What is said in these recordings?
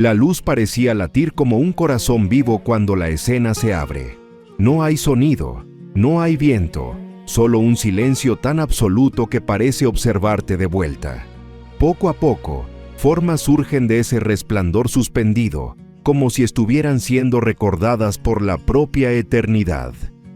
La luz parecía latir como un corazón vivo cuando la escena se abre. No hay sonido, no hay viento, solo un silencio tan absoluto que parece observarte de vuelta. Poco a poco, formas surgen de ese resplandor suspendido, como si estuvieran siendo recordadas por la propia eternidad.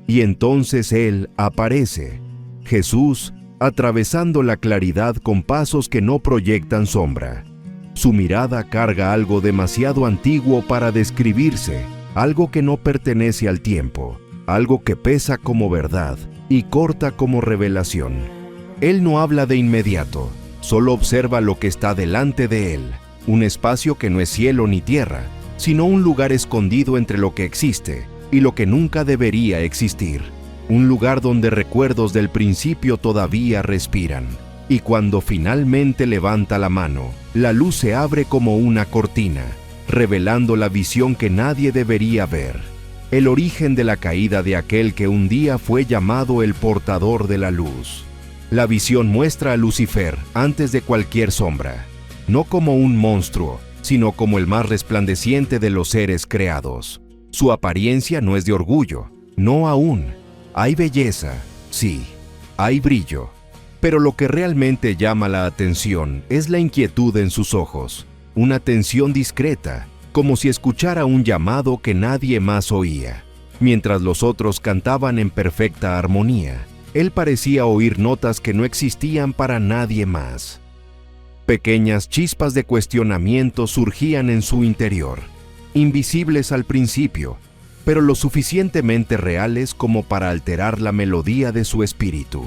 Y entonces Él aparece, Jesús, atravesando la claridad con pasos que no proyectan sombra. Su mirada carga algo demasiado antiguo para describirse, algo que no pertenece al tiempo, algo que pesa como verdad y corta como revelación. Él no habla de inmediato, solo observa lo que está delante de él, un espacio que no es cielo ni tierra, sino un lugar escondido entre lo que existe y lo que nunca debería existir. Un lugar donde recuerdos del principio todavía respiran. Y cuando finalmente levanta la mano, la luz se abre como una cortina, revelando la visión que nadie debería ver. El origen de la caída de aquel que un día fue llamado el portador de la luz. La visión muestra a Lucifer antes de cualquier sombra, no como un monstruo, sino como el más resplandeciente de los seres creados. Su apariencia no es de orgullo, no aún. Hay belleza, sí, hay brillo. Pero lo que realmente llama la atención es la inquietud en sus ojos, una tensión discreta, como si escuchara un llamado que nadie más oía. Mientras los otros cantaban en perfecta armonía, él parecía oír notas que no existían para nadie más. Pequeñas chispas de cuestionamiento surgían en su interior, invisibles al principio, pero lo suficientemente reales como para alterar la melodía de su espíritu.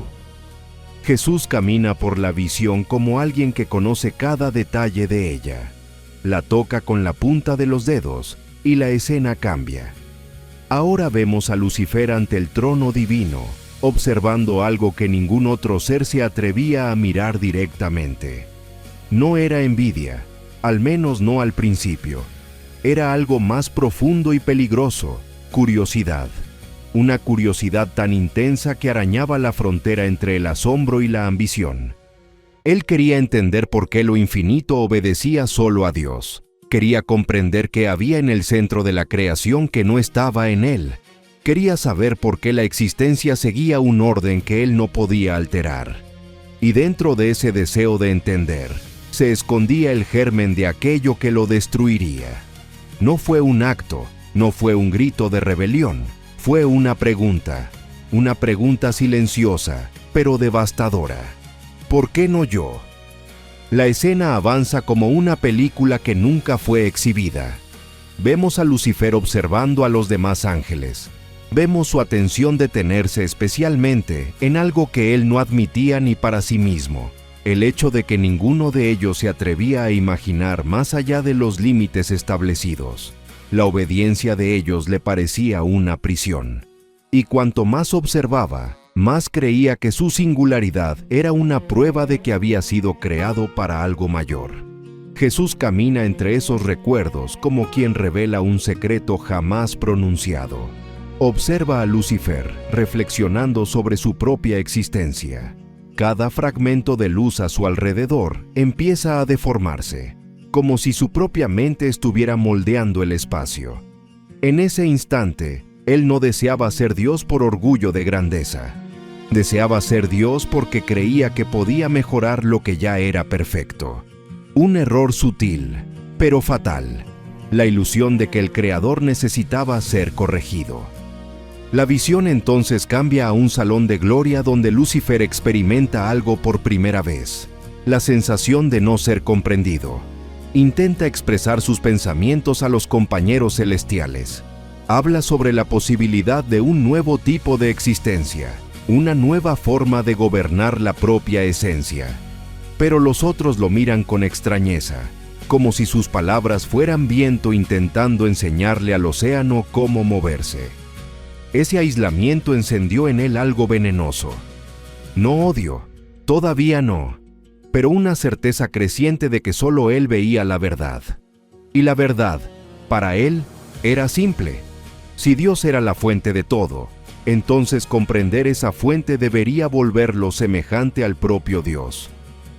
Jesús camina por la visión como alguien que conoce cada detalle de ella. La toca con la punta de los dedos y la escena cambia. Ahora vemos a Lucifer ante el trono divino, observando algo que ningún otro ser se atrevía a mirar directamente. No era envidia, al menos no al principio. Era algo más profundo y peligroso, curiosidad. Una curiosidad tan intensa que arañaba la frontera entre el asombro y la ambición. Él quería entender por qué lo infinito obedecía solo a Dios. Quería comprender qué había en el centro de la creación que no estaba en él. Quería saber por qué la existencia seguía un orden que él no podía alterar. Y dentro de ese deseo de entender, se escondía el germen de aquello que lo destruiría. No fue un acto, no fue un grito de rebelión. Fue una pregunta silenciosa, pero devastadora. ¿Por qué no yo? La escena avanza como una película que nunca fue exhibida. Vemos a Lucifer observando a los demás ángeles. Vemos su atención detenerse especialmente en algo que él no admitía ni para sí mismo: el hecho de que ninguno de ellos se atrevía a imaginar más allá de los límites establecidos. La obediencia de ellos le parecía una prisión. Y cuanto más observaba, más creía que su singularidad era una prueba de que había sido creado para algo mayor. Jesús camina entre esos recuerdos como quien revela un secreto jamás pronunciado. Observa a Lucifer reflexionando sobre su propia existencia. Cada fragmento de luz a su alrededor empieza a deformarse, como si su propia mente estuviera moldeando el espacio. En ese instante, él no deseaba ser Dios por orgullo de grandeza. Deseaba ser Dios porque creía que podía mejorar lo que ya era perfecto. Un error sutil, pero fatal. La ilusión de que el Creador necesitaba ser corregido. La visión entonces cambia a un salón de gloria donde Lucifer experimenta algo por primera vez: la sensación de no ser comprendido. Intenta expresar sus pensamientos a los compañeros celestiales. Habla sobre la posibilidad de un nuevo tipo de existencia, una nueva forma de gobernar la propia esencia. Pero los otros lo miran con extrañeza, como si sus palabras fueran viento intentando enseñarle al océano cómo moverse. Ese aislamiento encendió en él algo venenoso. No odio, todavía no, pero una certeza creciente de que solo él veía la verdad. Y la verdad, para él, era simple. Si Dios era la fuente de todo, entonces comprender esa fuente debería volverlo semejante al propio Dios.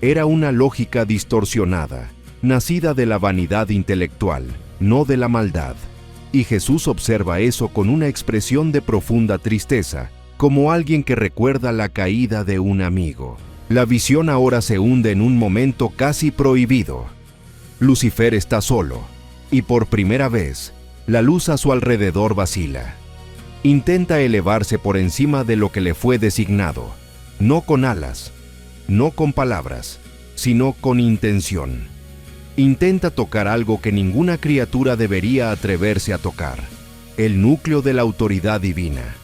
Era una lógica distorsionada, nacida de la vanidad intelectual, no de la maldad. Y Jesús observa eso con una expresión de profunda tristeza, como alguien que recuerda la caída de un amigo. La visión ahora se hunde en un momento casi prohibido. Lucifer está solo, y por primera vez, la luz a su alrededor vacila. Intenta elevarse por encima de lo que le fue designado, no con alas, no con palabras, sino con intención. Intenta tocar algo que ninguna criatura debería atreverse a tocar, el núcleo de la autoridad divina.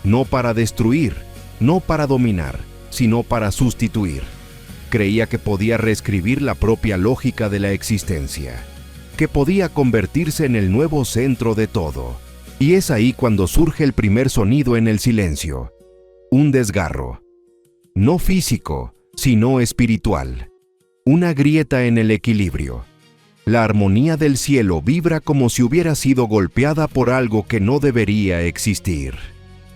No para destruir, no para dominar, sino para sustituir. Creía que podía reescribir la propia lógica de la existencia, que podía convertirse en el nuevo centro de todo. Y es ahí cuando surge el primer sonido en el silencio, un desgarro. No físico, sino espiritual. Una grieta en el equilibrio. La armonía del cielo vibra como si hubiera sido golpeada por algo que no debería existir.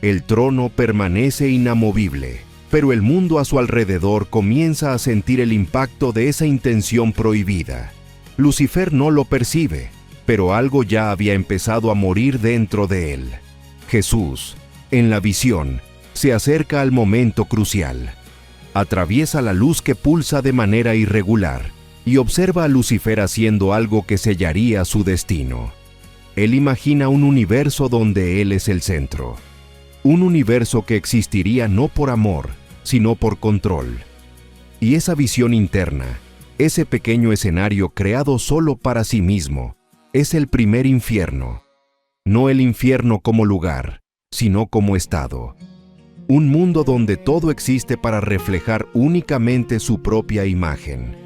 El trono permanece inamovible, pero el mundo a su alrededor comienza a sentir el impacto de esa intención prohibida. Lucifer no lo percibe, pero algo ya había empezado a morir dentro de él. Jesús, en la visión, se acerca al momento crucial. Atraviesa la luz que pulsa de manera irregular y observa a Lucifer haciendo algo que sellaría su destino. Él imagina un universo donde él es el centro. Un universo que existiría no por amor, sino por control. Y esa visión interna, ese pequeño escenario creado solo para sí mismo, es el primer infierno. No el infierno como lugar, sino como estado. Un mundo donde todo existe para reflejar únicamente su propia imagen.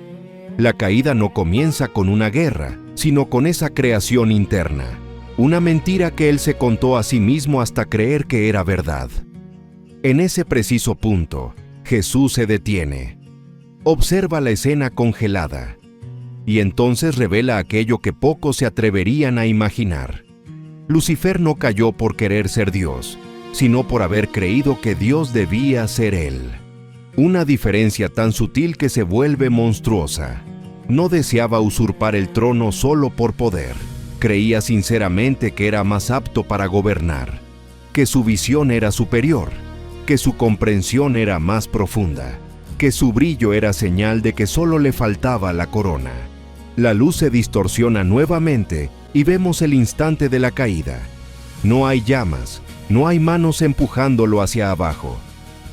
La caída no comienza con una guerra, sino con esa creación interna. Una mentira que él se contó a sí mismo hasta creer que era verdad. En ese preciso punto, Jesús se detiene. Observa la escena congelada. Y entonces revela aquello que pocos se atreverían a imaginar. Lucifer no cayó por querer ser Dios, sino por haber creído que Dios debía ser él. Una diferencia tan sutil que se vuelve monstruosa. No deseaba usurpar el trono solo por poder. Creía sinceramente que era más apto para gobernar, que su visión era superior, que su comprensión era más profunda, que su brillo era señal de que solo le faltaba la corona. La luz se distorsiona nuevamente y vemos el instante de la caída. No hay llamas, no hay manos empujándolo hacia abajo.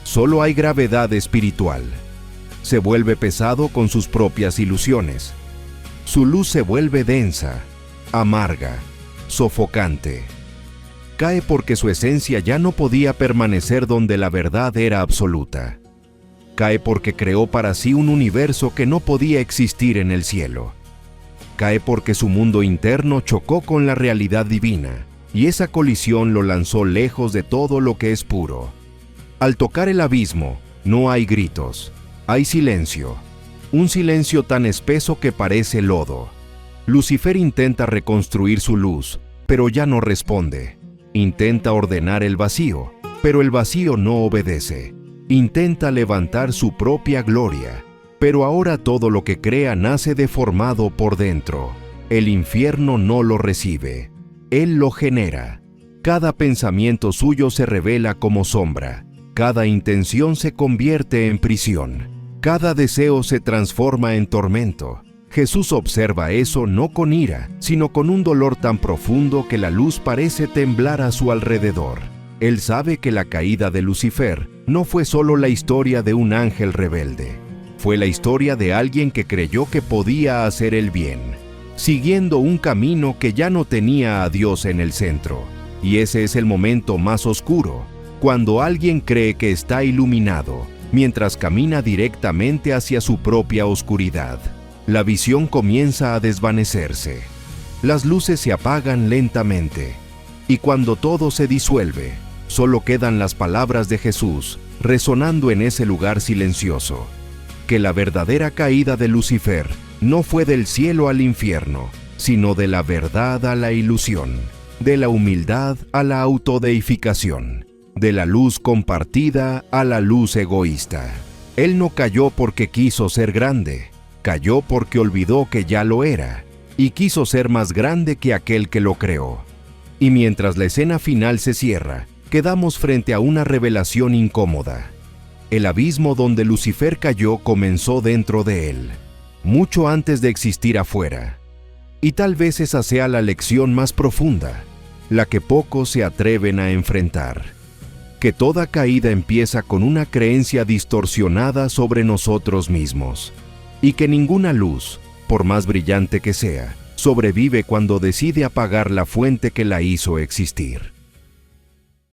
Solo hay gravedad espiritual. Se vuelve pesado con sus propias ilusiones. Su luz se vuelve densa, amarga, sofocante. Cae porque su esencia ya no podía permanecer donde la verdad era absoluta. Cae porque creó para sí un universo que no podía existir en el cielo. Cae porque su mundo interno chocó con la realidad divina, y esa colisión lo lanzó lejos de todo lo que es puro. Al tocar el abismo, no hay gritos, hay silencio. Un silencio tan espeso que parece lodo. Lucifer intenta reconstruir su luz, pero ya no responde. Intenta ordenar el vacío, pero el vacío no obedece. Intenta levantar su propia gloria, pero ahora todo lo que crea nace deformado por dentro. El infierno no lo recibe. Él lo genera. Cada pensamiento suyo se revela como sombra. Cada intención se convierte en prisión. Cada deseo se transforma en tormento. Jesús observa eso no con ira, sino con un dolor tan profundo que la luz parece temblar a su alrededor. Él sabe que la caída de Lucifer no fue solo la historia de un ángel rebelde. Fue la historia de alguien que creyó que podía hacer el bien, siguiendo un camino que ya no tenía a Dios en el centro. Y ese es el momento más oscuro, cuando alguien cree que está iluminado, mientras camina directamente hacia su propia oscuridad. La visión comienza a desvanecerse. Las luces se apagan lentamente, y cuando todo se disuelve, solo quedan las palabras de Jesús resonando en ese lugar silencioso. Que la verdadera caída de Lucifer no fue del cielo al infierno, sino de la verdad a la ilusión, de la humildad a la autodeificación, de la luz compartida a la luz egoísta. Él no cayó porque quiso ser grande, Cayó porque olvidó que ya lo era y quiso ser más grande que aquel que lo creó. Y mientras la escena final se cierra, quedamos frente a una revelación incómoda. El abismo donde Lucifer cayó comenzó dentro de él, mucho antes de existir afuera. Y tal vez esa sea la lección más profunda, la que pocos se atreven a enfrentar. Que toda caída empieza con una creencia distorsionada sobre nosotros mismos, y que ninguna luz, por más brillante que sea, sobrevive cuando decide apagar la fuente que la hizo existir.